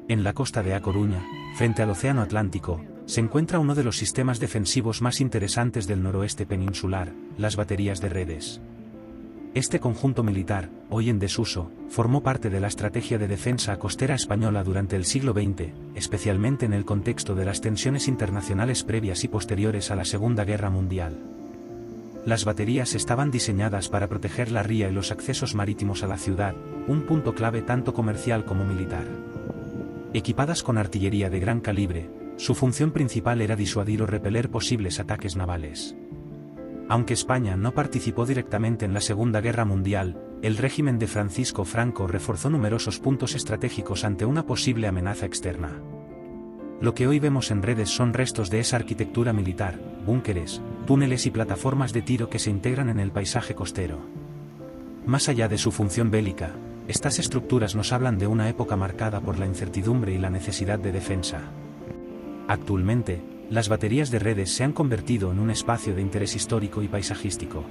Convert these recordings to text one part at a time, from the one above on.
En la costa de A Coruña, frente al Océano Atlántico, se encuentra uno de los sistemas defensivos más interesantes del noroeste peninsular, las baterías de Redes. Este conjunto militar, hoy en desuso, formó parte de la estrategia de defensa costera española durante el siglo XX, especialmente en el contexto de las tensiones internacionales previas y posteriores a la Segunda Guerra Mundial. Las baterías estaban diseñadas para proteger la ría y los accesos marítimos a la ciudad, un punto clave tanto comercial como militar. Equipadas con artillería de gran calibre, su función principal era disuadir o repeler posibles ataques navales. Aunque España no participó directamente en la Segunda Guerra Mundial, el régimen de Francisco Franco reforzó numerosos puntos estratégicos ante una posible amenaza externa. Lo que hoy vemos en Redes son restos de esa arquitectura militar, búnkeres, túneles y plataformas de tiro que se integran en el paisaje costero. Más allá de su función bélica, estas estructuras nos hablan de una época marcada por la incertidumbre y la necesidad de defensa. Actualmente, las baterías de Redes se han convertido en un espacio de interés histórico y paisajístico.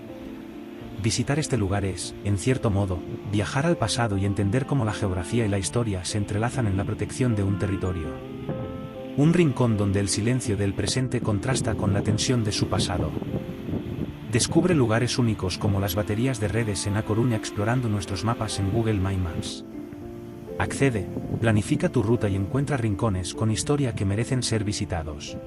Visitar este lugar es, en cierto modo, viajar al pasado y entender cómo la geografía y la historia se entrelazan en la protección de un territorio. Un rincón donde el silencio del presente contrasta con la tensión de su pasado. Descubre lugares únicos como las baterías de Redes en A Coruña explorando nuestros mapas en Google My Maps. Accede, planifica tu ruta y encuentra rincones con historia que merecen ser visitados.